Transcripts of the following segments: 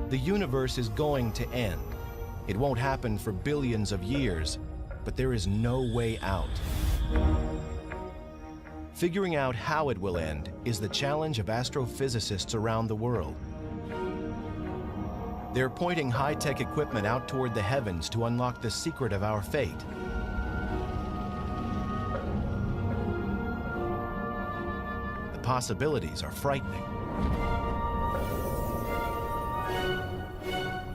The universe is going to end. It won't happen for billions of years, but there is no way out. Figuring out how it will end is the challenge of astrophysicists around the world. They're pointing high-tech equipment out toward the heavens to unlock the secret of our fate. The possibilities are frightening.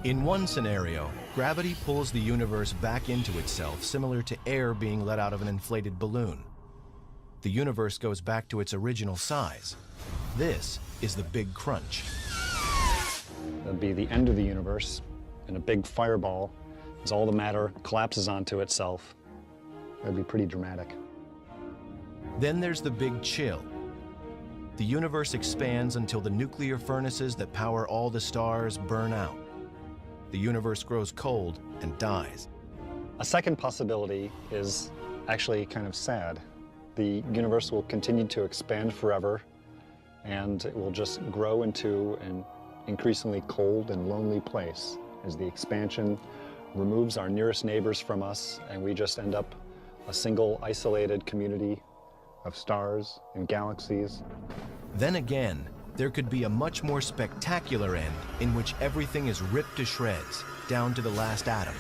In one scenario, gravity pulls the universe back into itself, similar to air being let out of an inflated balloon. The universe goes back to its original size. This is the Big Crunch. That'd be the end of the universe, and a big fireball, as all the matter collapses onto itself. That'd be pretty dramatic. Then there's the Big Chill. The universe expands until the nuclear furnaces that power all the stars burn out. The universe grows cold and dies. A second possibility is actually kind of sad. The universe will continue to expand forever, and it will just grow into an increasingly cold and lonely place as the expansion removes our nearest neighbors from us, and we just end up a single isolated community of stars and galaxies. Then again, there could be a much more spectacular end in which everything is ripped to shreds, down to the last atom.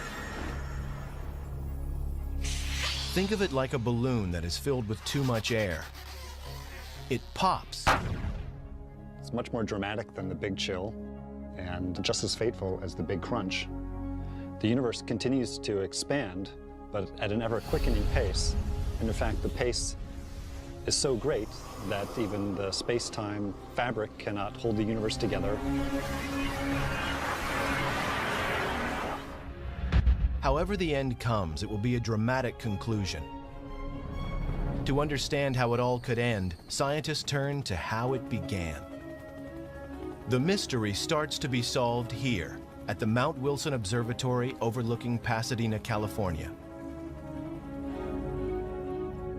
Think of it like a balloon that is filled with too much air. It pops. It's much more dramatic than the Big Chill, and just as fateful as the Big Crunch. The universe continues to expand, but at an ever-quickening pace. And in fact, the pace is so great that even the space-time fabric cannot hold the universe together. However the end comes, it will be a dramatic conclusion. To understand how it all could end, scientists turn to how it began. The mystery starts to be solved here, at the Mount Wilson Observatory overlooking Pasadena, California.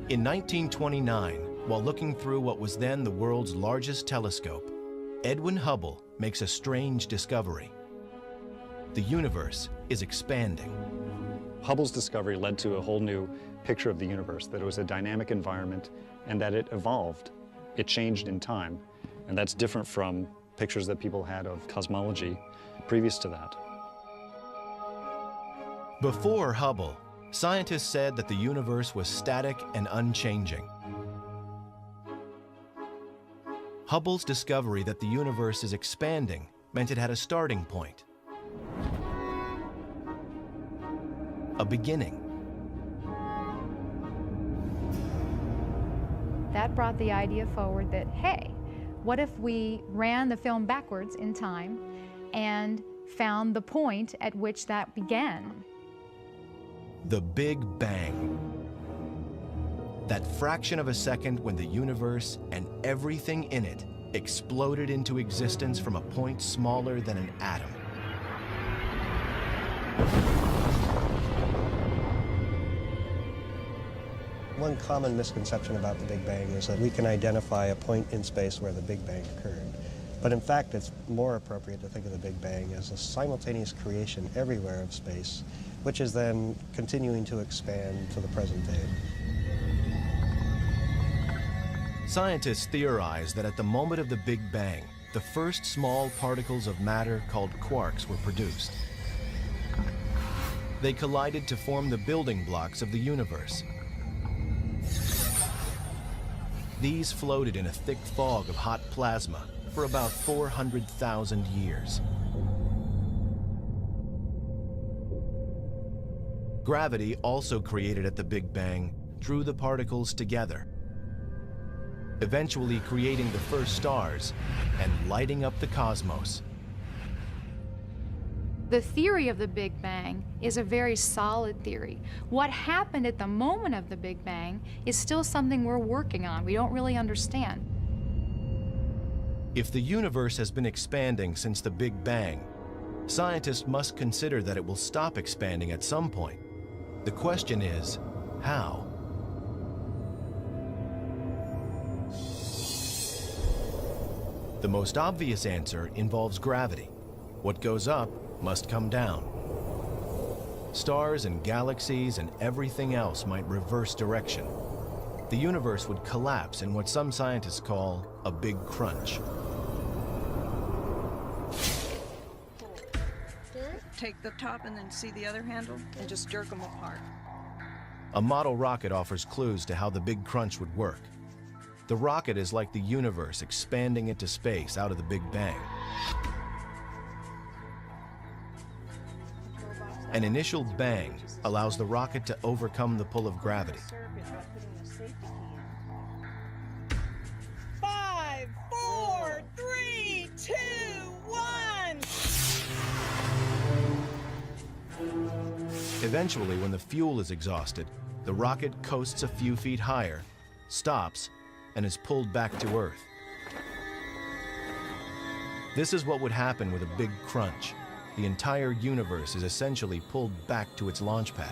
In 1929, while looking through what was then the world's largest telescope, Edwin Hubble makes a strange discovery. The universe is expanding. Hubble's discovery led to a whole new picture of the universe, that it was a dynamic environment and that it evolved. It changed in time, and that's different from pictures that people had of cosmology previous to that. Before Hubble, scientists said that the universe was static and unchanging. Hubble's discovery that the universe is expanding meant it had a starting point, a beginning. That brought the idea forward that, hey, what if we ran the film backwards in time and found the point at which that began? The Big Bang. That fraction of a second when the universe and everything in it exploded into existence from a point smaller than an atom. One common misconception about the Big Bang is that we can identify a point in space where the Big Bang occurred. But in fact, it's more appropriate to think of the Big Bang as a simultaneous creation everywhere of space, which is then continuing to expand to the present day. Scientists theorize that at the moment of the Big Bang, the first small particles of matter called quarks were produced. They collided to form the building blocks of the universe. These floated in a thick fog of hot plasma for about 400,000 years. Gravity, also created at the Big Bang, drew the particles together, eventually creating the first stars and lighting up the cosmos. The theory of the Big Bang is a very solid theory. What happened at the moment of the Big Bang is still something we're working on. We don't really understand. If the universe has been expanding since the Big Bang, scientists must consider that it will stop expanding at some point. The question is, how? The most obvious answer involves gravity. What goes up must come down. Stars and galaxies and everything else might reverse direction. The universe would collapse in what some scientists call a big crunch. Take the top and then see the other handle and just jerk them apart. A model rocket offers clues to how the big crunch would work. The rocket is like the universe expanding into space out of the Big Bang. An initial bang allows the rocket to overcome the pull of gravity. 5, 4, 3, 2, 1. Eventually, when the fuel is exhausted, the rocket coasts a few feet higher, stops, and is pulled back to Earth. This is what would happen with a big crunch. The entire universe is essentially pulled back to its launch pad.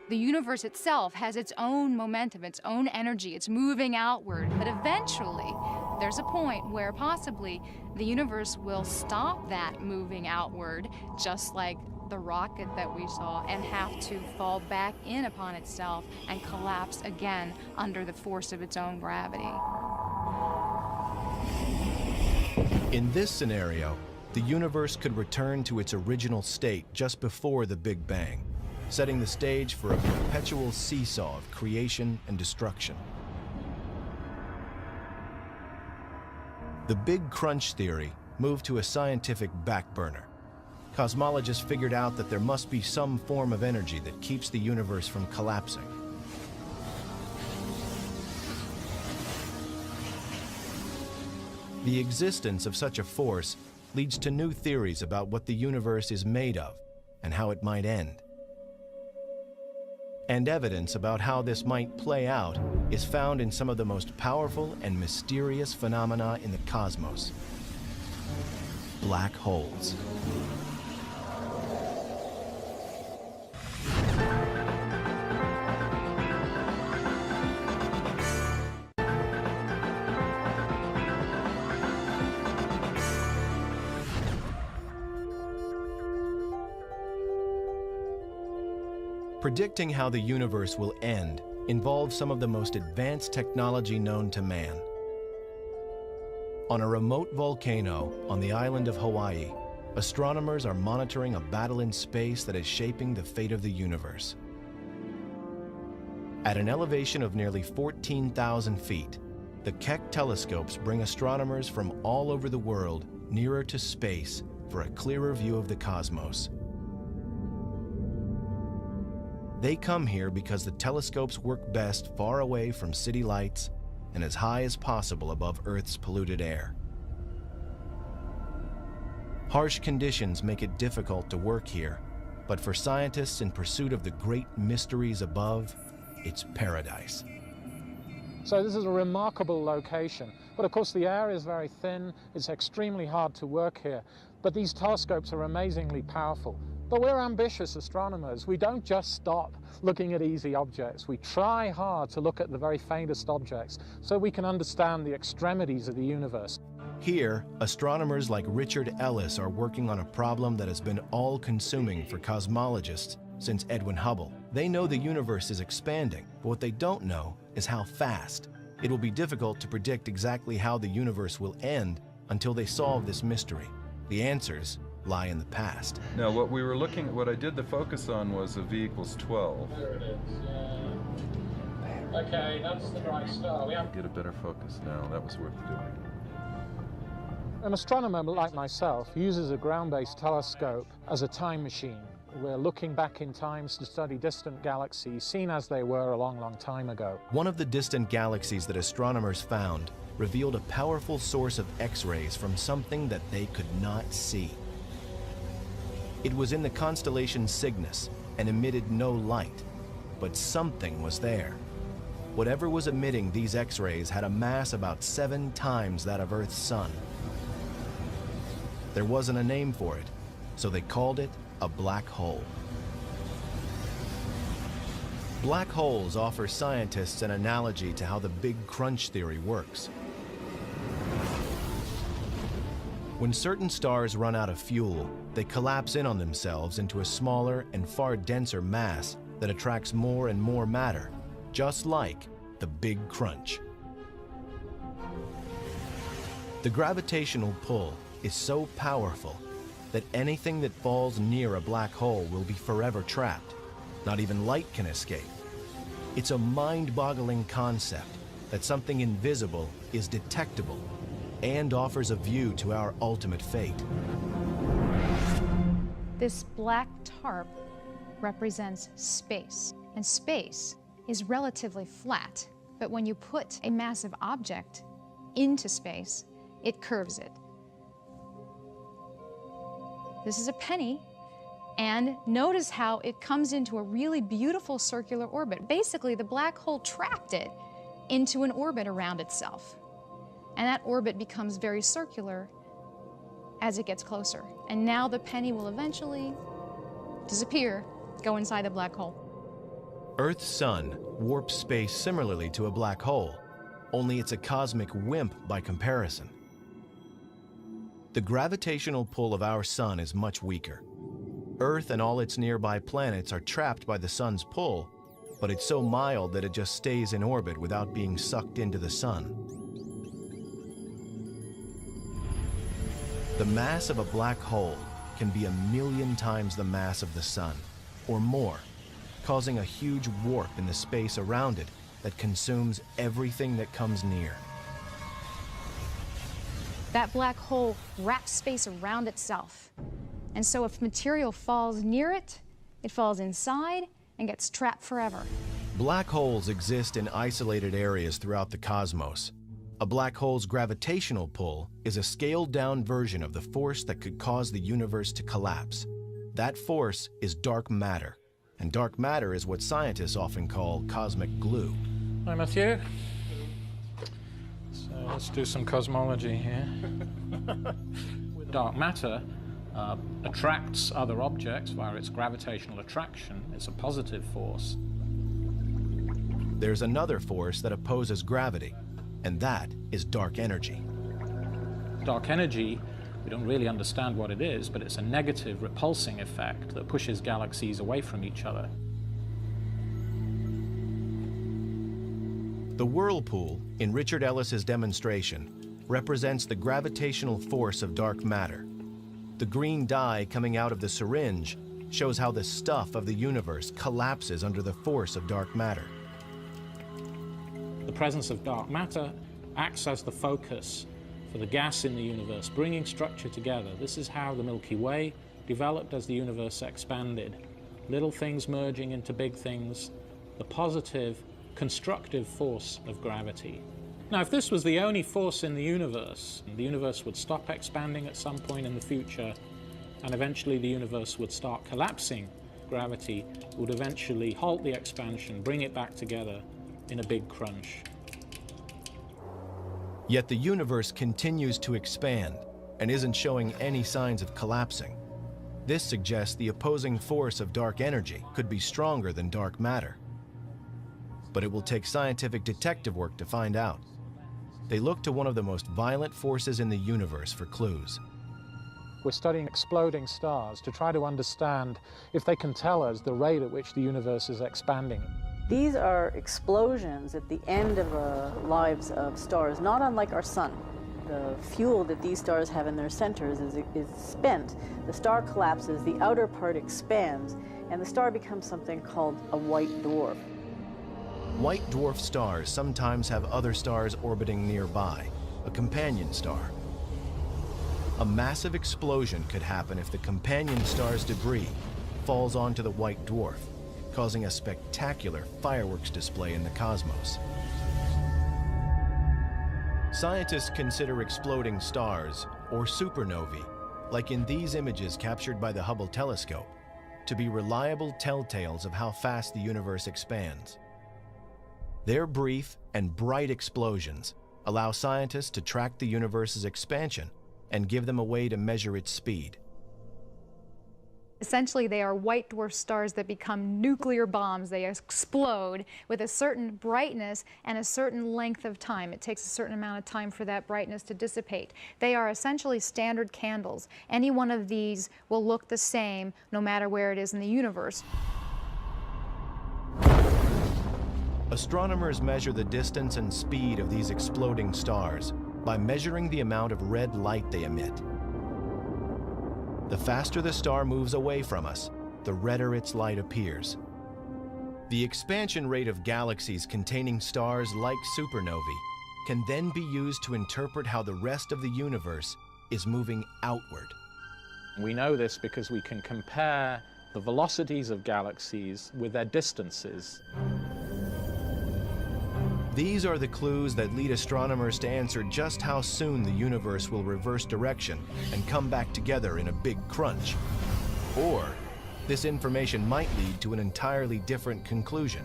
The universe itself has its own momentum, its own energy. It's moving outward. But eventually, there's a point where possibly the universe will stop that moving outward, just like the rocket that we saw, and have to fall back in upon itself and collapse again under the force of its own gravity. In this scenario, the universe could return to its original state just before the Big Bang, setting the stage for a perpetual seesaw of creation and destruction. The Big Crunch theory moved to a scientific back burner. Cosmologists figured out that there must be some form of energy that keeps the universe from collapsing. The existence of such a force leads to new theories about what the universe is made of and how it might end. And evidence about how this might play out is found in some of the most powerful and mysterious phenomena in the cosmos: black holes. Predicting how the universe will end involves some of the most advanced technology known to man. On a remote volcano on the island of Hawaii, astronomers are monitoring a battle in space that is shaping the fate of the universe. At an elevation of nearly 14,000 feet, the Keck telescopes bring astronomers from all over the world nearer to space for a clearer view of the cosmos. They come here because the telescopes work best far away from city lights and as high as possible above Earth's polluted air. Harsh conditions make it difficult to work here, but for scientists in pursuit of the great mysteries above, it's paradise. So this is a remarkable location, but of course the air is very thin, it's extremely hard to work here, but these telescopes are amazingly powerful. But we're ambitious astronomers. We don't just stop looking at easy objects. We try hard to look at the very faintest objects so we can understand the extremities of the universe. Here, astronomers like Richard Ellis are working on a problem that has been all-consuming for cosmologists since Edwin Hubble. They know the universe is expanding, but what they don't know is how fast. It will be difficult to predict exactly how the universe will end until they solve this mystery. The answers lie in the past. Now what I did the focus on was a V equals 12. There it is, yeah. Okay, that's the right star. Get a better focus now, that was worth doing. An astronomer like myself uses a ground-based telescope as a time machine. We're looking back in time to study distant galaxies, seen as they were a long, long time ago. One of the distant galaxies that astronomers found revealed a powerful source of X-rays from something that they could not see. It was in the constellation Cygnus and emitted no light, but something was there. Whatever was emitting these X-rays had a mass about 7 times that of Earth's sun. There wasn't a name for it, so they called it a black hole. Black holes offer scientists an analogy to how the Big Crunch theory works. When certain stars run out of fuel, they collapse in on themselves into a smaller and far denser mass that attracts more and more matter, just like the Big Crunch. The gravitational pull is so powerful that anything that falls near a black hole will be forever trapped. Not even light can escape. It's a mind-boggling concept that something invisible is detectable and offers a view to our ultimate fate. This black tarp represents space, and space is relatively flat. But when you put a massive object into space, it curves it. This is a penny, and notice how it comes into a really beautiful circular orbit. Basically, the black hole trapped it into an orbit around itself. And that orbit becomes very circular as it gets closer. And now the penny will eventually disappear, go inside the black hole. Earth's sun warps space similarly to a black hole, only it's a cosmic wimp by comparison. The gravitational pull of our sun is much weaker. Earth and all its nearby planets are trapped by the sun's pull, but it's so mild that it just stays in orbit without being sucked into the sun. The mass of a black hole can be 1,000,000 times the mass of the sun, or more, causing a huge warp in the space around it that consumes everything that comes near. That black hole wraps space around itself. And so if material falls near it, it falls inside and gets trapped forever. Black holes exist in isolated areas throughout the cosmos. A black hole's gravitational pull is a scaled-down version of the force that could cause the universe to collapse. That force is dark matter, and dark matter is what scientists often call cosmic glue. Hi, Matthew. So let's do some cosmology here. Dark matter attracts other objects via its gravitational attraction. It's a positive force. There's another force that opposes gravity, and that is dark energy. Dark energy, we don't really understand what it is, but it's a negative repulsing effect that pushes galaxies away from each other. The whirlpool in Richard Ellis's demonstration represents the gravitational force of dark matter. The green dye coming out of the syringe shows how the stuff of the universe collapses under the force of dark matter. The presence of dark matter acts as the focus for the gas in the universe, bringing structure together. This is how the Milky Way developed as the universe expanded. Little things merging into big things, the positive, constructive force of gravity. Now, if this was the only force in the universe would stop expanding at some point in the future, and eventually the universe would start collapsing. Gravity would eventually halt the expansion, bring it back together in a big crunch. Yet the universe continues to expand and isn't showing any signs of collapsing. This suggests the opposing force of dark energy could be stronger than dark matter. But it will take scientific detective work to find out. They look to one of the most violent forces in the universe for clues. We're studying exploding stars to try to understand if they can tell us the rate at which the universe is expanding. These are explosions at the end of lives of stars, not unlike our sun. The fuel that these stars have in their centers is spent. The star collapses, the outer part expands, and the star becomes something called a white dwarf. White dwarf stars sometimes have other stars orbiting nearby, a companion star. A massive explosion could happen if the companion star's debris falls onto the white dwarf, causing a spectacular fireworks display in the cosmos. Scientists consider exploding stars, or supernovae, like in these images captured by the Hubble telescope, to be reliable telltales of how fast the universe expands. Their brief and bright explosions allow scientists to track the universe's expansion and give them a way to measure its speed. Essentially, they are white dwarf stars that become nuclear bombs. They explode with a certain brightness and a certain length of time. It takes a certain amount of time for that brightness to dissipate. They are essentially standard candles. Any one of these will look the same no matter where it is in the universe. Astronomers measure the distance and speed of these exploding stars by measuring the amount of red light they emit. The faster the star moves away from us, the redder its light appears. The expansion rate of galaxies containing stars like supernovae can then be used to interpret how the rest of the universe is moving outward. We know this because we can compare the velocities of galaxies with their distances. These are the clues that lead astronomers to answer just how soon the universe will reverse direction and come back together in a big crunch. Or, this information might lead to an entirely different conclusion.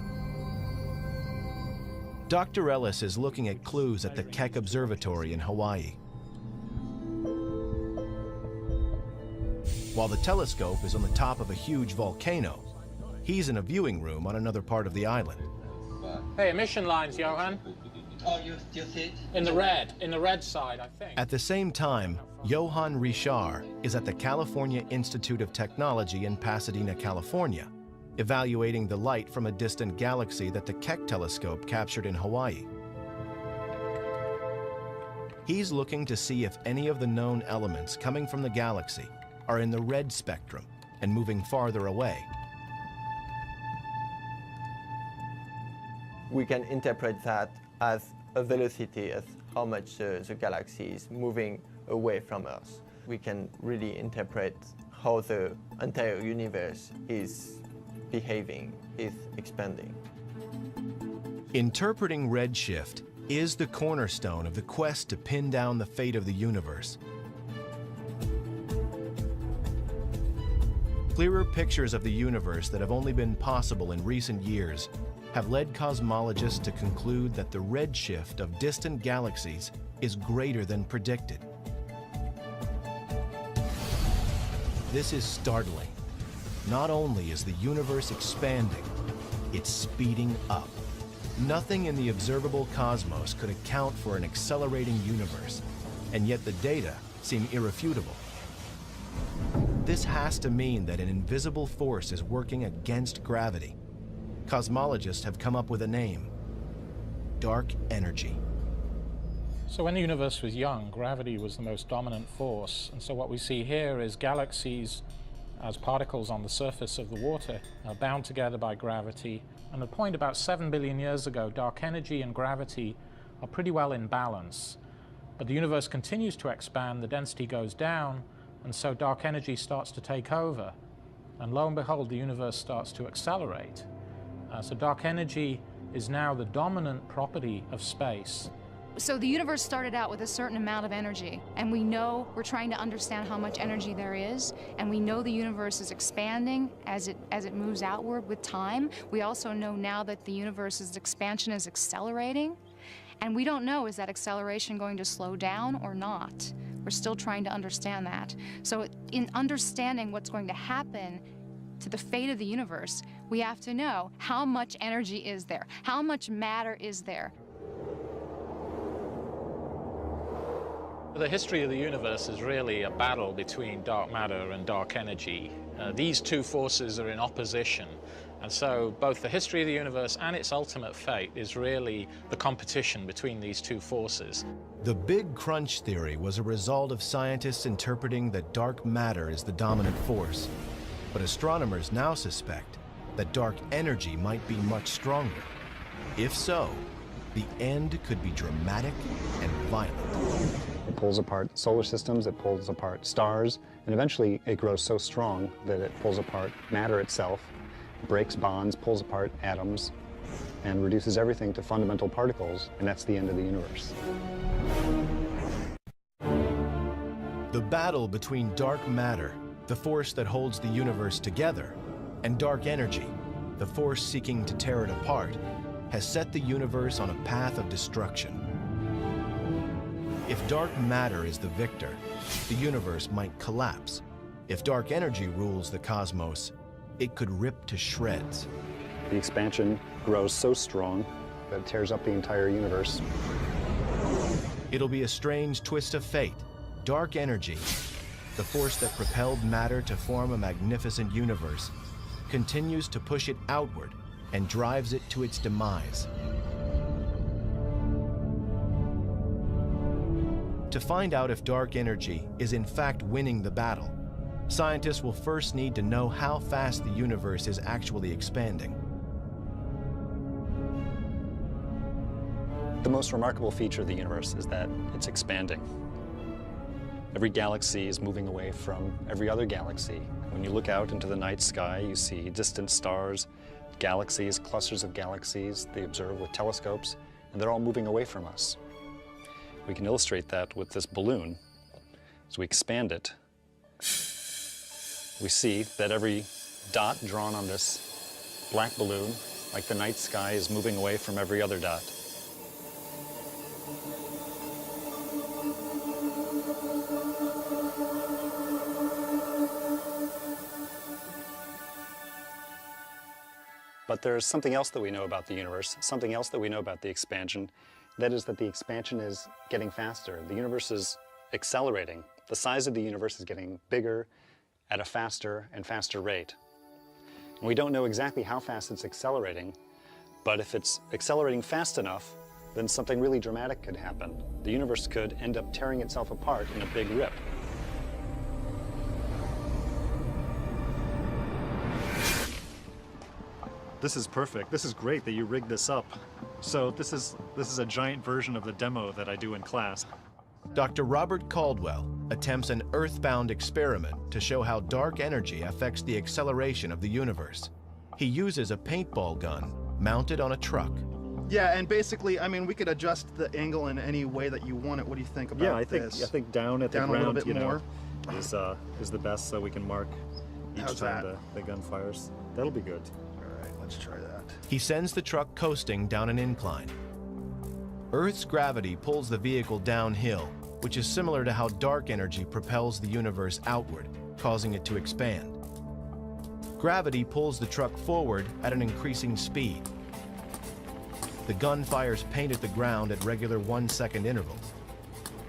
Dr. Ellis is looking at clues at the Keck Observatory in Hawaii. While the telescope is on the top of a huge volcano, he's in a viewing room on another part of the island. Hey, emission lines, Johan. Oh, you see it? In the red side, I think. At the same time, Johan Richard is at the California Institute of Technology in Pasadena, California, evaluating the light from a distant galaxy that the Keck telescope captured in Hawaii. He's looking to see if any of the known elements coming from the galaxy are in the red spectrum and moving farther away. We can interpret that as a velocity, as how much the galaxy is moving away from us. We can really interpret how the entire universe is behaving, is expanding. Interpreting redshift is the cornerstone of the quest to pin down the fate of the universe. Clearer pictures of the universe that have only been possible in recent years have led cosmologists to conclude that the redshift of distant galaxies is greater than predicted. This is startling. Not only is the universe expanding, it's speeding up. Nothing in the observable cosmos could account for an accelerating universe, and yet the data seem irrefutable. This has to mean that an invisible force is working against gravity. Cosmologists have come up with a name: dark energy. So when the universe was young, gravity was the most dominant force. And so what we see here is galaxies as particles on the surface of the water are bound together by gravity. And at a point about 7 billion years ago, dark energy and gravity are pretty well in balance. But the universe continues to expand, the density goes down, and so dark energy starts to take over. And lo and behold, the universe starts to accelerate. So dark energy is now the dominant property of space. So the universe started out with a certain amount of energy, and we know we're trying to understand how much energy there is, and we know the universe is expanding as it moves outward with time. We also know now that the universe's expansion is accelerating, and we don't know, is that acceleration going to slow down or not? We're still trying to understand that. So in understanding what's going to happen to the fate of the universe, we have to know how much energy is there, how much matter is there. The history of the universe is really a battle between dark matter and dark energy. These two forces are in opposition, and so both the history of the universe and its ultimate fate is really the competition between these two forces. The Big Crunch theory was a result of scientists interpreting that dark matter is the dominant force. But astronomers now suspect that dark energy might be much stronger. If so, the end could be dramatic and violent. It pulls apart solar systems, it pulls apart stars, and eventually it grows so strong that it pulls apart matter itself, breaks bonds, pulls apart atoms, and reduces everything to fundamental particles, and that's the end of the universe. The battle between dark matter, the force that holds the universe together, and dark energy, the force seeking to tear it apart, has set the universe on a path of destruction. If dark matter is the victor, the universe might collapse, If dark energy rules the cosmos, it could rip to shreds. The expansion grows so strong that it tears up the entire universe. It'll be a strange twist of fate. Dark energy, the force that propelled matter to form a magnificent universe, continues to push it outward and drives it to its demise. To find out if dark energy is in fact winning the battle, scientists will first need to know how fast the universe is actually expanding. The most remarkable feature of the universe is that it's expanding. Every galaxy is moving away from every other galaxy. When you look out into the night sky, you see distant stars, galaxies, clusters of galaxies they observe with telescopes, and they're all moving away from us. We can illustrate that with this balloon. As we expand it, we see that every dot drawn on this black balloon, like the night sky, is moving away from every other dot. But there's something else that we know about the universe, something else that we know about the expansion. That is that the expansion is getting faster. The universe is accelerating. The size of the universe is getting bigger at a faster and faster rate. And we don't know exactly how fast it's accelerating, but if it's accelerating fast enough, then something really dramatic could happen. The universe could end up tearing itself apart in a big rip. This is perfect. This is great that you rigged this up. So this is a giant version of the demo that I do in class. Dr. Robert Caldwell attempts an earthbound experiment to show how dark energy affects the acceleration of the universe. He uses a paintball gun mounted on a truck. Yeah, and basically, I mean, we could adjust the angle in any way that you want it. What do you think about this? I think down at the Down a ground, little bit more. is the best, so we can mark each How's time that? the gun fires. That'll be good. All right, let's try that. He sends the truck coasting down an incline. Earth's gravity pulls the vehicle downhill, which is similar to how dark energy propels the universe outward, causing it to expand. Gravity pulls the truck forward at an increasing speed. The gun fires paint at the ground at regular 1-second intervals.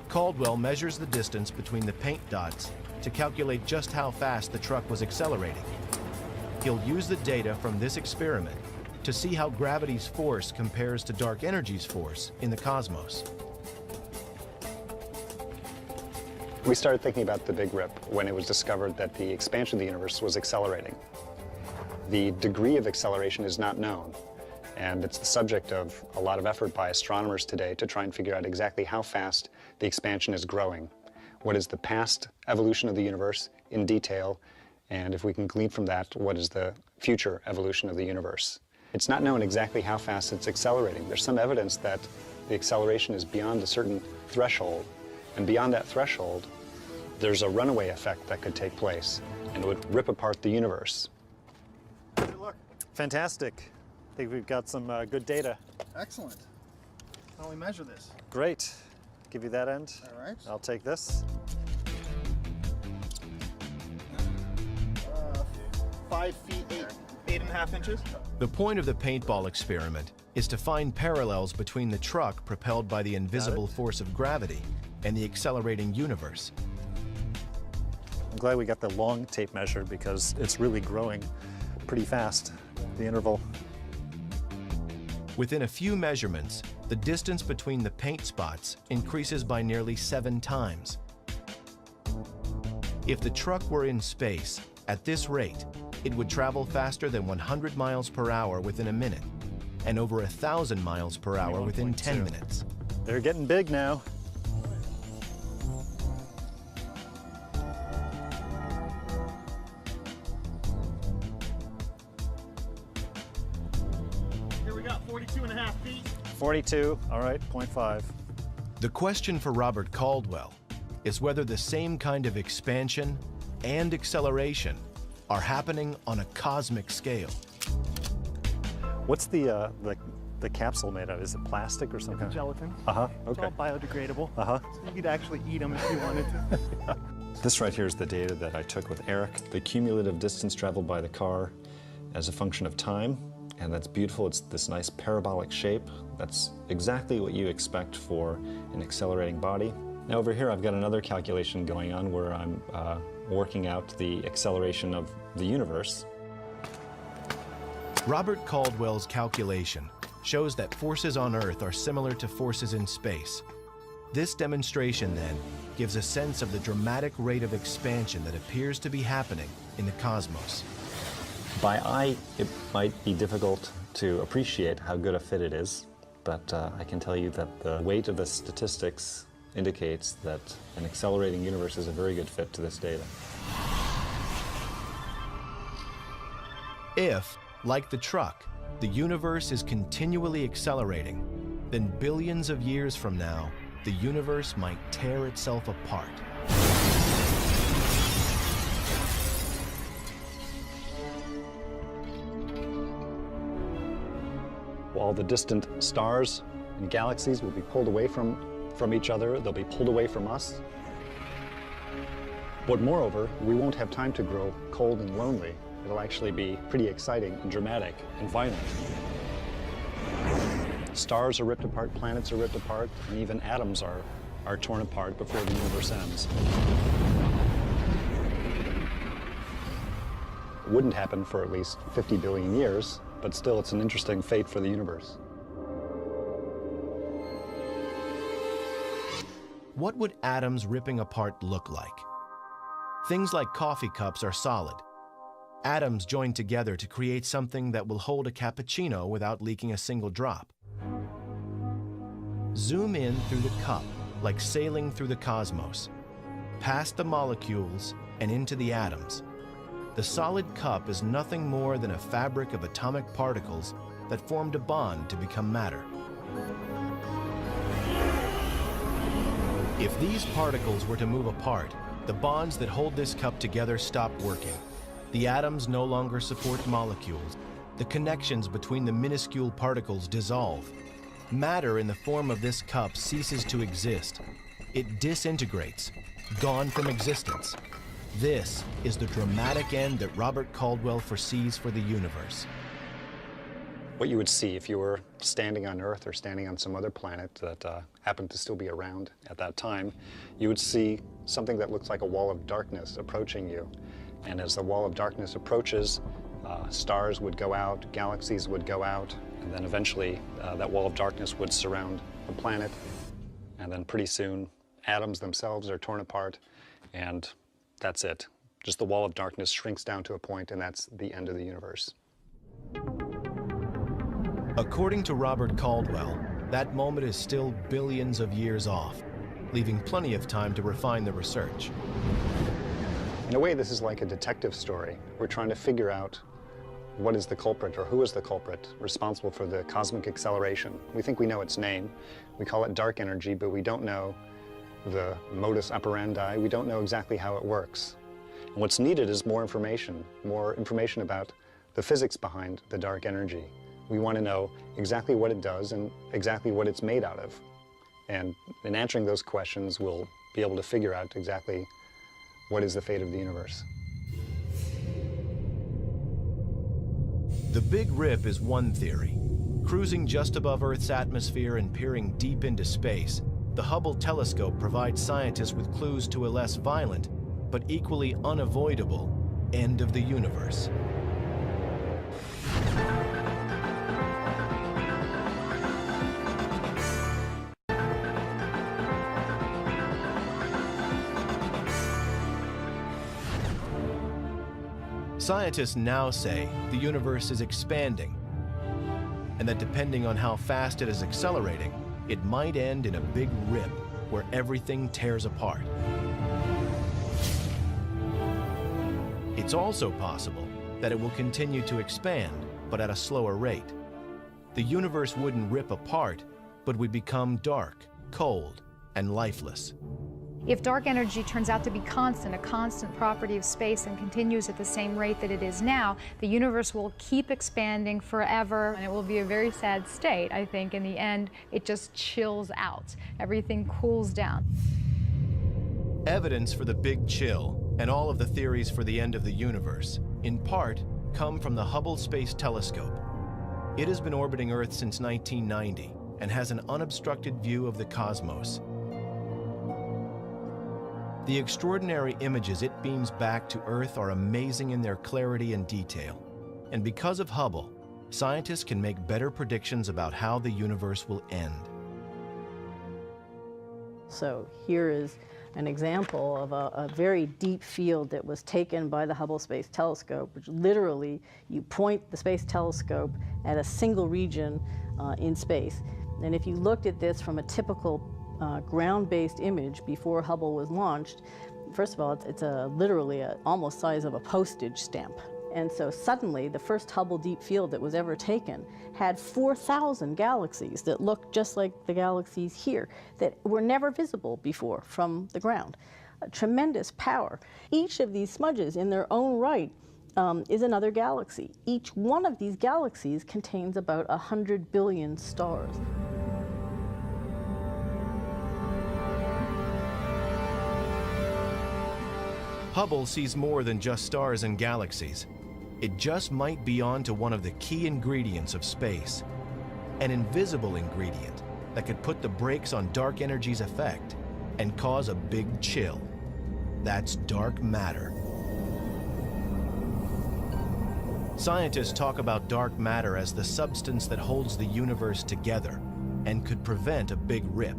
Caldwell measures the distance between the paint dots to calculate just how fast the truck was accelerating. He'll use the data from this experiment to see how gravity's force compares to dark energy's force in the cosmos. We started thinking about the Big Rip when it was discovered that the expansion of the universe was accelerating. The degree of acceleration is not known, and it's the subject of a lot of effort by astronomers today to try and figure out exactly how fast the expansion is growing. What is the past evolution of the universe in detail, and if we can glean from that, what is the future evolution of the universe? It's not known exactly how fast it's accelerating. There's some evidence that the acceleration is beyond a certain threshold, and beyond that threshold, there's a runaway effect that could take place, and it would rip apart the universe. Good luck. Fantastic. I think we've got some good data. Excellent. How do we measure this? Great. Give you that end. All right. I'll take this. 5 feet 8.5 inches. The point of the paintball experiment is to find parallels between the truck propelled by the invisible force of gravity and the accelerating universe. I'm glad we got the long tape measured because it's really growing pretty fast, the interval. Within a few measurements, the distance between the paint spots increases by nearly 7 times. If the truck were in space, at this rate, it would travel faster than 100 miles per hour within a minute, and over 1,000 miles per hour within 10 minutes. They're getting big now. Here we got 42.5 feet. 42, all right, 0.5. The question for Robert Caldwell is whether the same kind of expansion and acceleration are happening on a cosmic scale. What's the capsule made of? Is it plastic or something? Gelatin. Uh-huh, It's okay. all biodegradable. Uh-huh. So you could actually eat them if you wanted to. This right here is the data that I took with Eric, the cumulative distance traveled by the car as a function of time, and that's beautiful. It's this nice parabolic shape. That's exactly what you expect for an accelerating body. Now over here I've got another calculation going on where I'm working out the acceleration of the universe. Robert Caldwell's calculation shows that forces on Earth are similar to forces in space. This demonstration, then, gives a sense of the dramatic rate of expansion that appears to be happening in the cosmos. By eye, it might be difficult to appreciate how good a fit it is, but I can tell you that the weight of the statistics indicates that an accelerating universe is a very good fit to this data. If, like the truck, the universe is continually accelerating, then billions of years from now, the universe might tear itself apart. All the distant stars and galaxies will be pulled away from each other. They'll be pulled away from us. But moreover, we won't have time to grow cold and lonely. It'll actually be pretty exciting and dramatic and violent. Stars are ripped apart, planets are ripped apart, and even atoms are torn apart before the universe ends. It wouldn't happen for at least 50 billion years, but still it's an interesting fate for the universe. What would atoms ripping apart look like? Things like coffee cups are solid. Atoms join together to create something that will hold a cappuccino without leaking a single drop. Zoom in through the cup, like sailing through the cosmos, past the molecules and into the atoms. The solid cup is nothing more than a fabric of atomic particles that formed a bond to become matter. If these particles were to move apart, the bonds that hold this cup together stop working. The atoms no longer support molecules. The connections between the minuscule particles dissolve. Matter in the form of this cup ceases to exist. It disintegrates, gone from existence. This is the dramatic end that Robert Caldwell foresees for the universe. What you would see if you were standing on Earth or standing on some other planet that happened to still be around at that time, you would see something that looks like a wall of darkness approaching you. And as the wall of darkness approaches, stars would go out, galaxies would go out, and then eventually that wall of darkness would surround the planet. And then pretty soon, atoms themselves are torn apart, and that's it. Just the wall of darkness shrinks down to a point, and that's the end of the universe. According to Robert Caldwell, that moment is still billions of years off, leaving plenty of time to refine the research. In a way, this is like a detective story. We're trying to figure out what is the culprit, or who is the culprit responsible for the cosmic acceleration. We think we know its name. We call it dark energy, but we don't know the modus operandi. We don't know exactly how it works. And what's needed is more information about the physics behind the dark energy. We want to know exactly what it does and exactly what it's made out of. And in answering those questions, we'll be able to figure out exactly what is the fate of the universe. The Big Rip is one theory. Cruising just above Earth's atmosphere and peering deep into space, the Hubble telescope provides scientists with clues to a less violent, but equally unavoidable, end of the universe. Scientists now say the universe is expanding, and that depending on how fast it is accelerating, it might end in a big rip where everything tears apart. It's also possible that it will continue to expand, but at a slower rate. The universe wouldn't rip apart, but would become dark, cold, and lifeless. If dark energy turns out to be constant, a constant property of space, and continues at the same rate that it is now, the universe will keep expanding forever, and it will be a very sad state. I think in the end, it just chills out. Everything cools down. Evidence for the Big Chill and all of the theories for the end of the universe, in part, come from the Hubble Space Telescope. It has been orbiting Earth since 1990 and has an unobstructed view of the cosmos. The extraordinary images it beams back to Earth are amazing in their clarity and detail. And because of Hubble, scientists can make better predictions about how the universe will end. So here is an example of a very deep field that was taken by the Hubble Space Telescope, which literally you point the space telescope at a single region in space. And if you looked at this from a typical ground-based image before Hubble was launched, first of all, it's literally almost size of a postage stamp. And so suddenly, the first Hubble Deep Field that was ever taken had 4,000 galaxies that looked just like the galaxies here, that were never visible before from the ground. A tremendous power. Each of these smudges in their own right is another galaxy. Each one of these galaxies contains about 100 billion stars. Hubble sees more than just stars and galaxies. It just might be on to one of the key ingredients of space, an invisible ingredient that could put the brakes on dark energy's effect and cause a big chill. That's dark matter. Scientists talk about dark matter as the substance that holds the universe together and could prevent a big rip.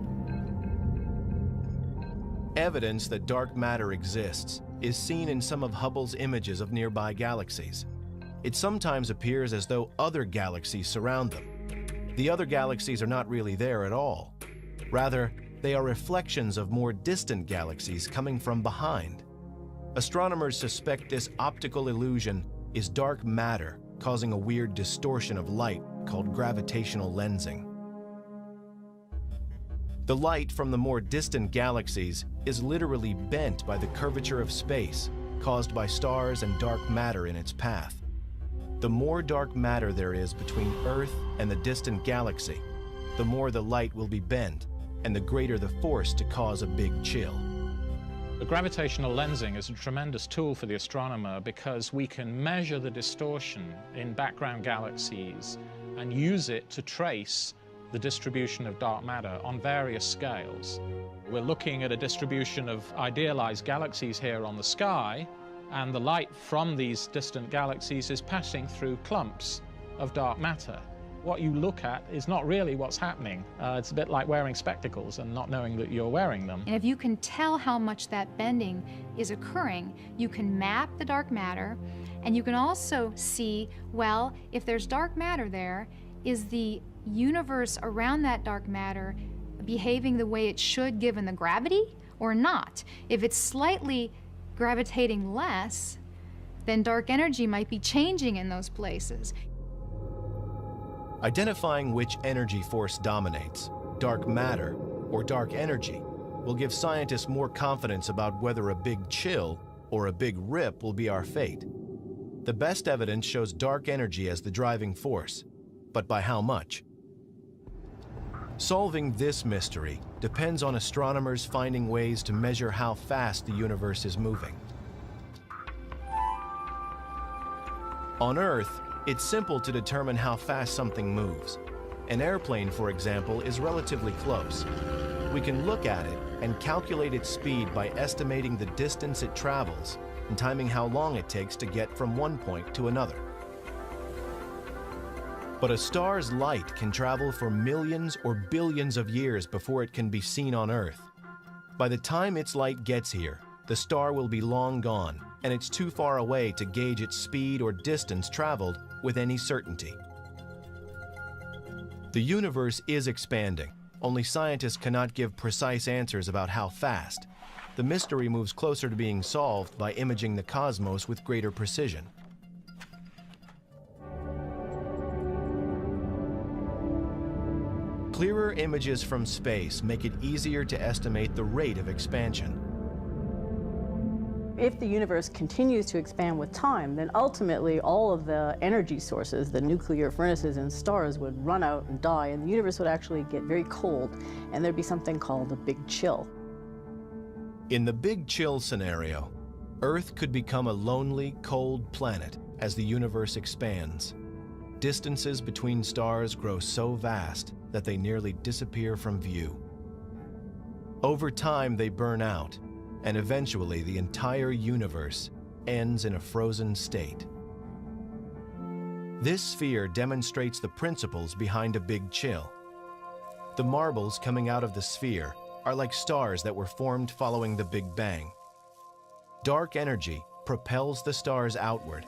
Evidence that dark matter exists is seen in some of Hubble's images of nearby galaxies. It sometimes appears as though other galaxies surround them. The other galaxies are not really there at all. Rather, they are reflections of more distant galaxies coming from behind. Astronomers suspect this optical illusion is dark matter causing a weird distortion of light called gravitational lensing. The light from the more distant galaxies is literally bent by the curvature of space caused by stars and dark matter in its path. The more dark matter there is between Earth and the distant galaxy, the more the light will be bent and the greater the force to cause a big chill. The gravitational lensing is a tremendous tool for the astronomer because we can measure the distortion in background galaxies and use it to trace the distribution of dark matter on various scales. We're looking at a distribution of idealized galaxies here on the sky, and the light from these distant galaxies is passing through clumps of dark matter. What you look at is not really what's happening. It's a bit like wearing spectacles and not knowing that you're wearing them. And if you can tell how much that bending is occurring, you can map the dark matter, and you can also see, well, if there's dark matter there, is the universe around that dark matter behaving the way it should given the gravity or not? If it's slightly gravitating less, then dark energy might be changing in those places. Identifying which energy force dominates, dark matter or dark energy, will give scientists more confidence about whether a big chill or a big rip will be our fate. The best evidence shows dark energy as the driving force, but by how much? Solving this mystery depends on astronomers finding ways to measure how fast the universe is moving. On Earth, it's simple to determine how fast something moves. An airplane, for example, is relatively close. We can look at it and calculate its speed by estimating the distance it travels and timing how long it takes to get from one point to another. But a star's light can travel for millions or billions of years before it can be seen on Earth. By the time its light gets here, the star will be long gone, and it's too far away to gauge its speed or distance traveled with any certainty. The universe is expanding, only scientists cannot give precise answers about how fast. The mystery moves closer to being solved by imaging the cosmos with greater precision. Clearer images from space make it easier to estimate the rate of expansion. If the universe continues to expand with time, then ultimately all of the energy sources, the nuclear furnaces and stars, would run out and die, and the universe would actually get very cold, and there'd be something called a big chill. In the Big Chill scenario, Earth could become a lonely, cold planet as the universe expands. Distances between stars grow so vast that they nearly disappear from view. Over time, they burn out, and eventually the entire universe ends in a frozen state. This sphere demonstrates the principles behind a Big Chill. The marbles coming out of the sphere are like stars that were formed following the Big Bang. Dark energy propels the stars outward.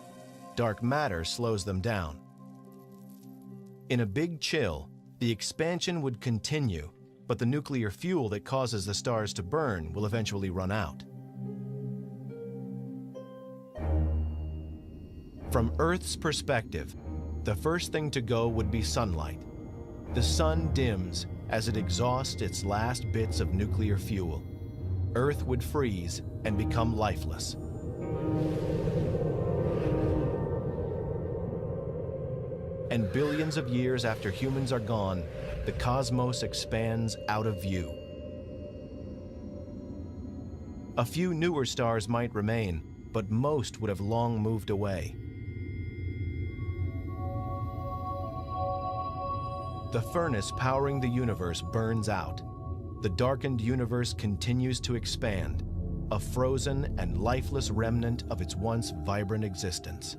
Dark matter slows them down. In a Big Chill, the expansion would continue, but the nuclear fuel that causes the stars to burn will eventually run out. From Earth's perspective, the first thing to go would be sunlight. The sun dims as it exhausts its last bits of nuclear fuel. Earth would freeze and become lifeless. And billions of years after humans are gone, the cosmos expands out of view. A few newer stars might remain, but most would have long moved away. The furnace powering the universe burns out. The darkened universe continues to expand, a frozen and lifeless remnant of its once vibrant existence.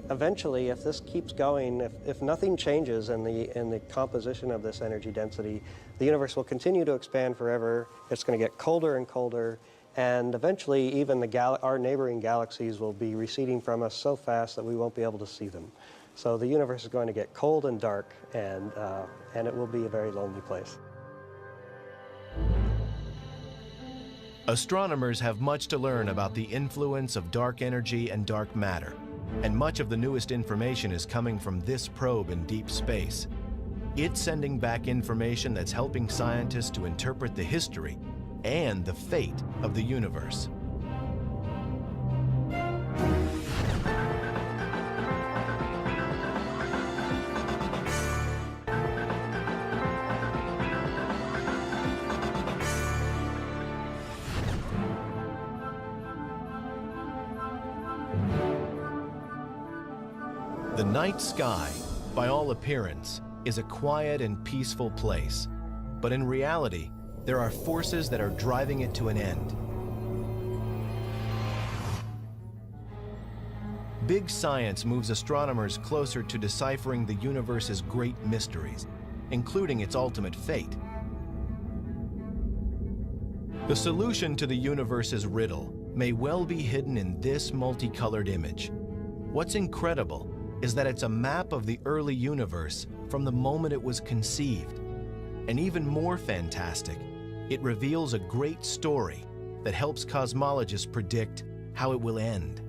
Eventually, if this keeps going, if nothing changes in the composition of this energy density, the universe will continue to expand forever. It's going to get colder and colder, and eventually even our neighboring galaxies will be receding from us so fast that we won't be able to see them. So the universe is going to get cold and dark, and it will be a very lonely place. Astronomers have much to learn about the influence of dark energy and dark matter, and much of the newest information is coming from this probe in deep space. It's sending back information that's helping scientists to interpret the history and the fate of the universe. The night sky, by all appearance, is a quiet and peaceful place, but in reality, there are forces that are driving it to an end. Big science moves astronomers closer to deciphering the universe's great mysteries, including its ultimate fate. The solution to the universe's riddle may well be hidden in this multicolored image. What's incredible is that it's a map of the early universe from the moment it was conceived. And even more fantastic, it reveals a great story that helps cosmologists predict how it will end.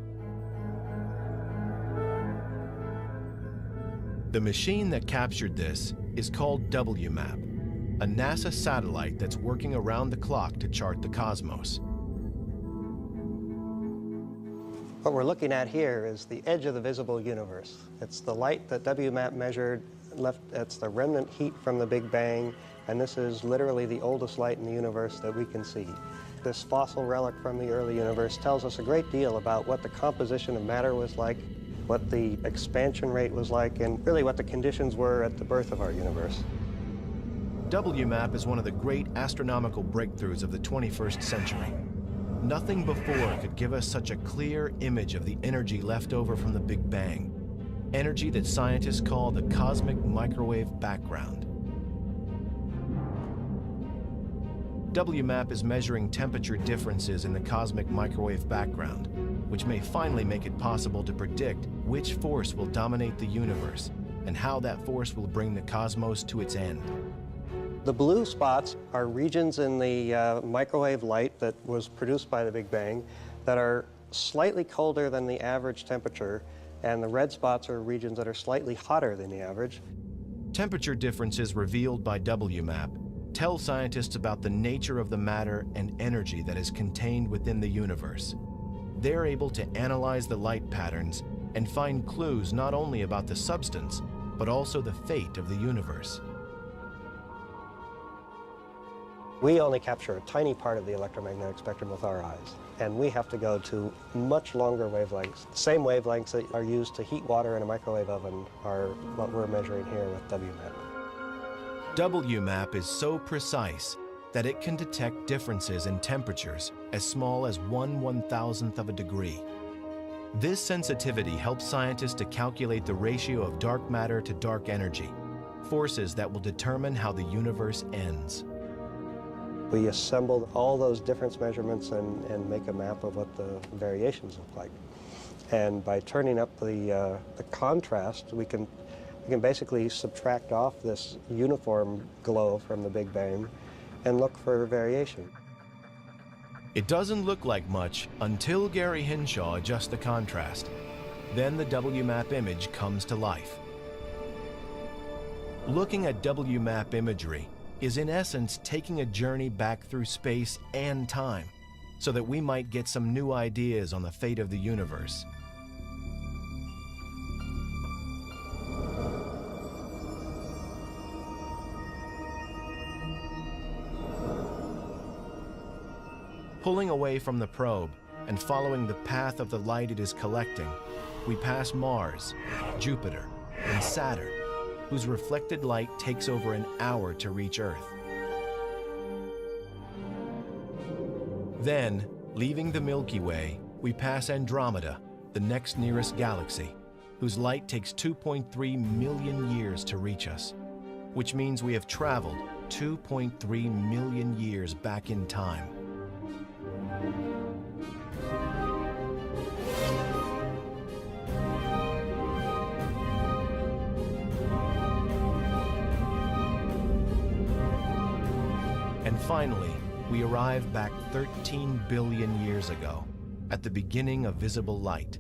The machine that captured this is called WMAP, a NASA satellite that's working around the clock to chart the cosmos. What we're looking at here is the edge of the visible universe. It's the light that WMAP measured, it's the remnant heat from the Big Bang, and this is literally the oldest light in the universe that we can see. This fossil relic from the early universe tells us a great deal about what the composition of matter was like, what the expansion rate was like, and really what the conditions were at the birth of our universe. WMAP is one of the great astronomical breakthroughs of the 21st century. Nothing before could give us such a clear image of the energy left over from the Big Bang, energy that scientists call the cosmic microwave background. WMAP is measuring temperature differences in the cosmic microwave background, which may finally make it possible to predict which force will dominate the universe and how that force will bring the cosmos to its end. The blue spots are regions in the microwave light that was produced by the Big Bang that are slightly colder than the average temperature, and the red spots are regions that are slightly hotter than the average. Temperature differences revealed by WMAP tell scientists about the nature of the matter and energy that is contained within the universe. They're able to analyze the light patterns and find clues not only about the substance, but also the fate of the universe. We only capture a tiny part of the electromagnetic spectrum with our eyes, and we have to go to much longer wavelengths. The same wavelengths that are used to heat water in a microwave oven are what we're measuring here with WMAP. WMAP is so precise that it can detect differences in temperatures as small as 1/1000th of a degree. This sensitivity helps scientists to calculate the ratio of dark matter to dark energy, forces that will determine how the universe ends. We assemble all those difference measurements and make a map of what the variations look like. And by turning up the contrast, we can basically subtract off this uniform glow from the Big Bang and look for variation. It doesn't look like much until Gary Hinshaw adjusts the contrast. Then the WMAP image comes to life. Looking at WMAP imagery is in essence taking a journey back through space and time so that we might get some new ideas on the fate of the universe. Pulling away from the probe and following the path of the light it is collecting, we pass Mars, Jupiter, and Saturn, whose reflected light takes over an hour to reach Earth. Then, leaving the Milky Way, we pass Andromeda, the next nearest galaxy, whose light takes 2.3 million years to reach us, which means we have traveled 2.3 million years back in time. And finally, we arrive back 13 billion years ago, at the beginning of visible light.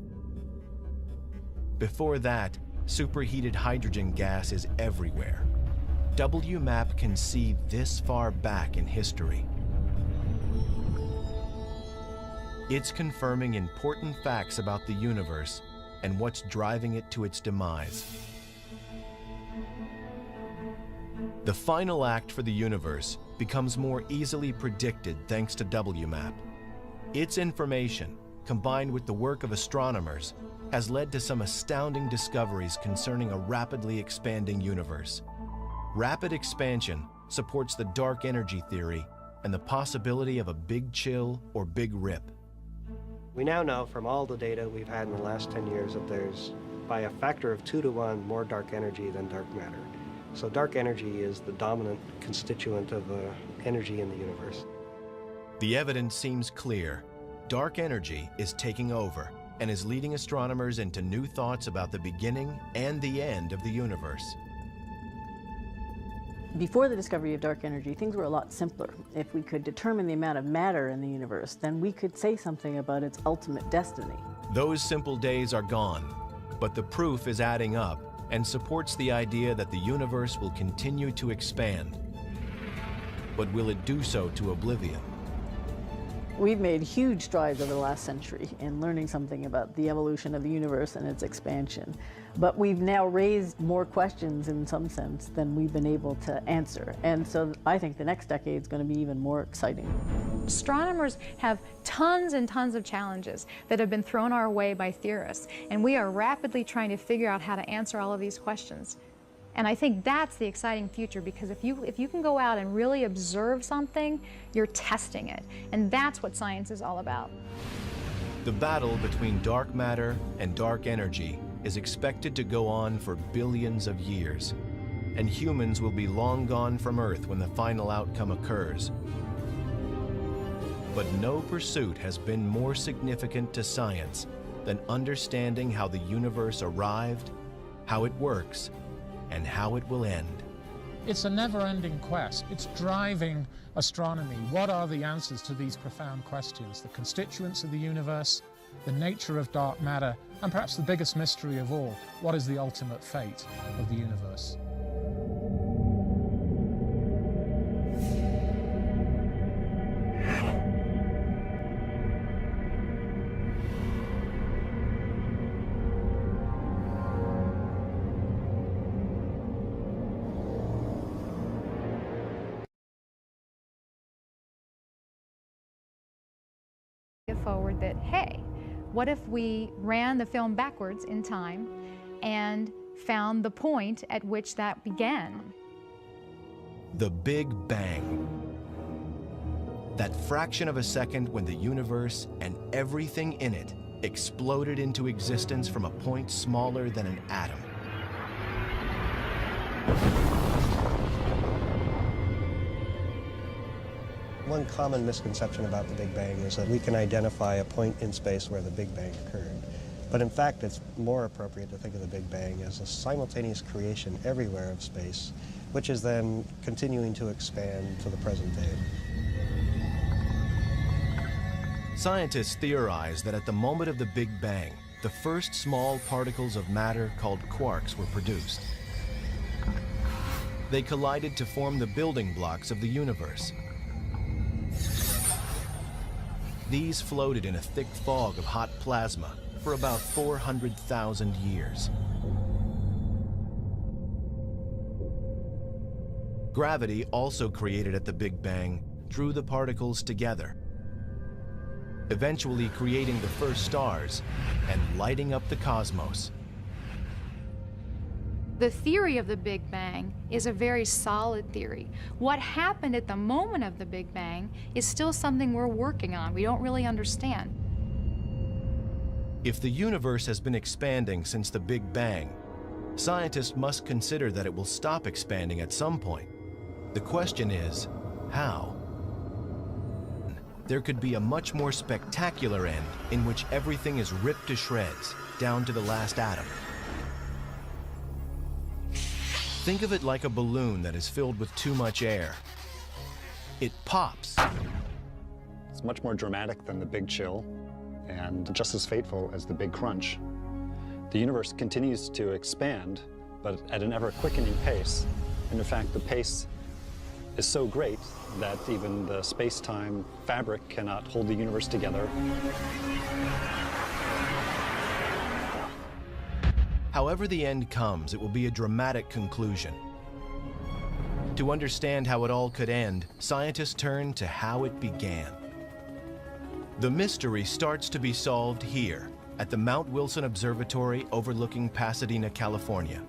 Before that, superheated hydrogen gas is everywhere. WMAP can see this far back in history. It's confirming important facts about the universe and what's driving it to its demise. The final act for the universe becomes more easily predicted thanks to WMAP. Its information, combined with the work of astronomers, has led to some astounding discoveries concerning a rapidly expanding universe. Rapid expansion supports the dark energy theory and the possibility of a big chill or big rip. We now know from all the data we've had in the last 10 years that there's, by a factor of 2 to 1, more dark energy than dark matter. So dark energy is the dominant constituent of energy in the universe. The evidence seems clear. Dark energy is taking over and is leading astronomers into new thoughts about the beginning and the end of the universe. Before the discovery of dark energy, things were a lot simpler. If we could determine the amount of matter in the universe, then we could say something about its ultimate destiny. Those simple days are gone, but the proof is adding up and supports the idea that the universe will continue to expand. But will it do so to oblivion? We've made huge strides over the last century in learning something about the evolution of the universe and its expansion. But we've now raised more questions in some sense than we've been able to answer. And so I think the next decade is going to be even more exciting. Astronomers have tons and tons of challenges that have been thrown our way by theorists, and we are rapidly trying to figure out how to answer all of these questions. And I think that's the exciting future, because if you can go out and really observe something, you're testing it. And that's what science is all about. The battle between dark matter and dark energy is expected to go on for billions of years, and humans will be long gone from Earth when the final outcome occurs. But no pursuit has been more significant to science than understanding how the universe arrived, how it works, and how it will end. It's a never-ending quest. It's driving astronomy. What are the answers to these profound questions? The constituents of the universe, the nature of dark matter, and perhaps the biggest mystery of all, what is the ultimate fate of the universe? forward that, hey, what if we ran the film backwards in time and found the point at which that began? The Big Bang. That fraction of a second when the universe and everything in it exploded into existence from a point smaller than an atom. One common misconception about the Big Bang is that we can identify a point in space where the Big Bang occurred. But in fact, it's more appropriate to think of the Big Bang as a simultaneous creation everywhere of space, which is then continuing to expand to the present day. Scientists theorize that at the moment of the Big Bang, the first small particles of matter called quarks were produced. They collided to form the building blocks of the universe. These floated in a thick fog of hot plasma for about 400,000 years. Gravity, also created at the Big Bang, drew the particles together, eventually creating the first stars and lighting up the cosmos. The theory of the Big Bang is a very solid theory. What happened at the moment of the Big Bang is still something we're working on. We don't really understand. If the universe has been expanding since the Big Bang, scientists must consider that it will stop expanding at some point. The question is, how? There could be a much more spectacular end in which everything is ripped to shreds, down to the last atom. Think of it like a balloon that is filled with too much air. It pops. It's much more dramatic than the Big Chill and just as fateful as the Big Crunch. The universe continues to expand, but at an ever-quickening pace. And in fact, the pace is so great that even the space-time fabric cannot hold the universe together. However the end comes, it will be a dramatic conclusion. To understand how it all could end, scientists turn to how it began. The mystery starts to be solved here, at the Mount Wilson Observatory overlooking Pasadena, California.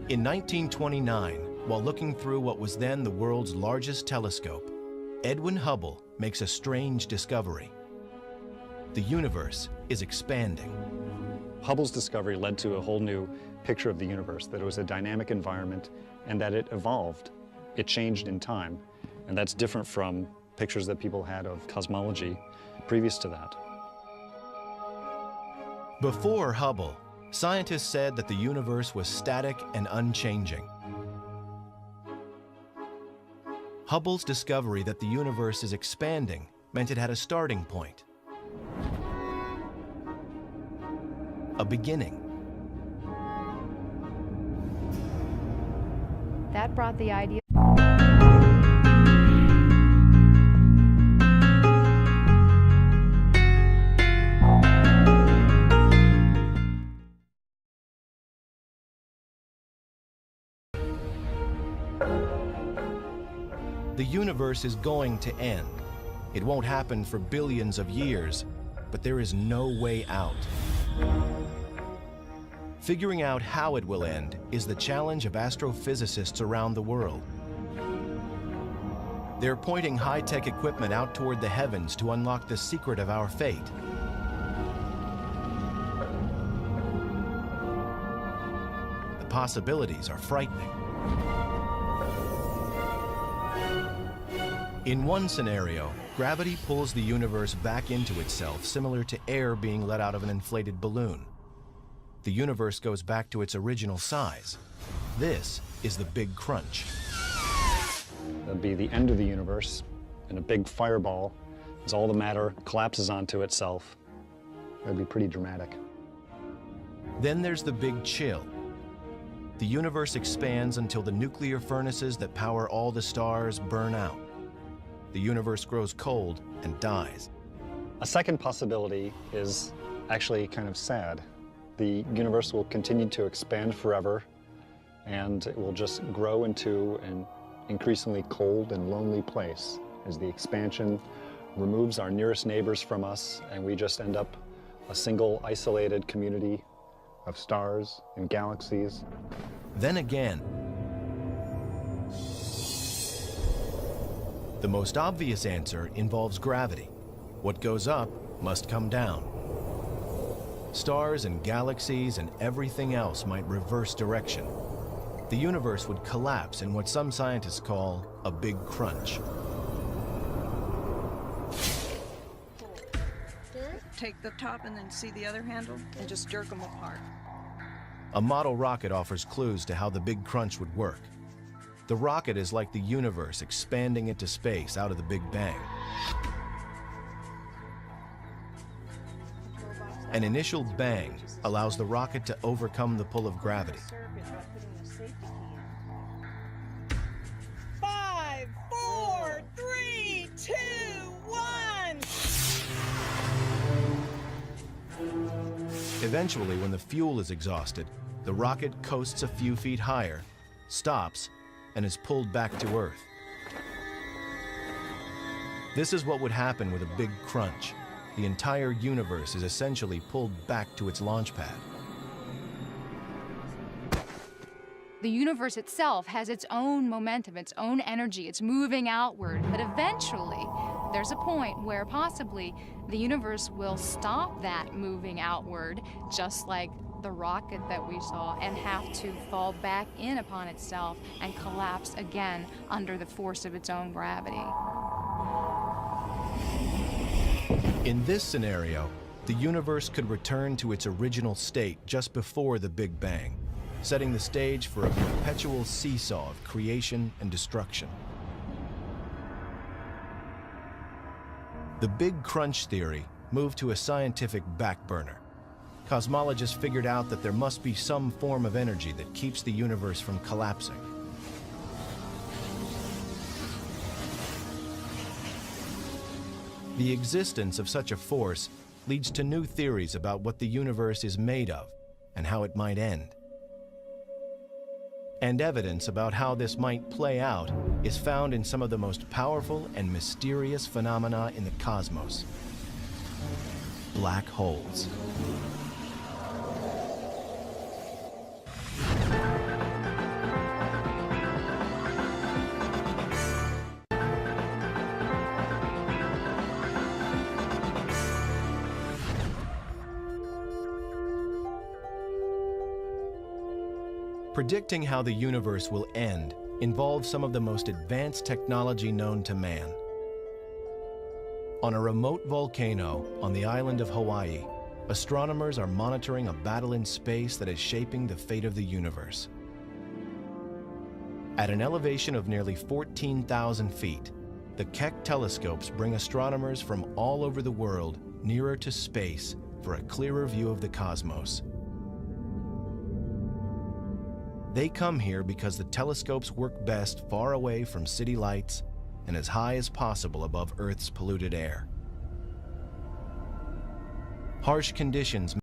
In 1929, while looking through what was then the world's largest telescope, Edwin Hubble makes a strange discovery. The universe is expanding. Hubble's discovery led to a whole new picture of the universe, that it was a dynamic environment and that it evolved. It changed in time, and that's different from pictures that people had of cosmology previous to that. Before Hubble, scientists said that the universe was static and unchanging. Hubble's discovery that the universe is expanding meant it had a starting point, a beginning. That brought the idea. The universe is going to end. It won't happen for billions of years, but there is no way out. Figuring out how it will end is the challenge of astrophysicists around the world. They're pointing high-tech equipment out toward the heavens to unlock the secret of our fate. The possibilities are frightening. In one scenario, gravity pulls the universe back into itself, similar to air being let out of an inflated balloon. The universe goes back to its original size. This is the Big Crunch. That'd be the end of the universe in a big fireball as all the matter collapses onto itself. That'd be pretty dramatic. Then there's the Big Chill. The universe expands until the nuclear furnaces that power all the stars burn out. The universe grows cold and dies. A second possibility is actually kind of sad. The universe will continue to expand forever, and it will just grow into an increasingly cold and lonely place as the expansion removes our nearest neighbors from us, and we just end up a single isolated community of stars and galaxies. Then again, the most obvious answer involves gravity. What goes up must come down. Stars and galaxies and everything else might reverse direction. The universe would collapse in what some scientists call a big crunch. Take the top and then see the other handle and just jerk them apart. A model rocket offers clues to how the big crunch would work. The rocket is like the universe expanding into space out of the Big Bang. An initial bang allows the rocket to overcome the pull of gravity. 5, 4, 3, 2, 1. Eventually, when the fuel is exhausted, the rocket coasts a few feet higher, stops, and is pulled back to Earth. This is what would happen with a big crunch. The entire universe is essentially pulled back to its launch pad. The universe itself has its own momentum, its own energy. It's moving outward. But eventually, there's a point where possibly the universe will stop that moving outward, just like the rocket that we saw, and have to fall back in upon itself and collapse again under the force of its own gravity. In this scenario, the universe could return to its original state just before the Big Bang, setting the stage for a perpetual seesaw of creation and destruction. The Big Crunch theory moved to a scientific back burner. Cosmologists figured out that there must be some form of energy that keeps the universe from collapsing. The existence of such a force leads to new theories about what the universe is made of and how it might end. And evidence about how this might play out is found in some of the most powerful and mysterious phenomena in the cosmos: black holes. Predicting how the universe will end involves some of the most advanced technology known to man. On a remote volcano on the island of Hawaii, astronomers are monitoring a battle in space that is shaping the fate of the universe. At an elevation of nearly 14,000 feet, the Keck telescopes bring astronomers from all over the world nearer to space for a clearer view of the cosmos. They come here because the telescopes work best far away from city lights and as high as possible above Earth's polluted air. Harsh conditions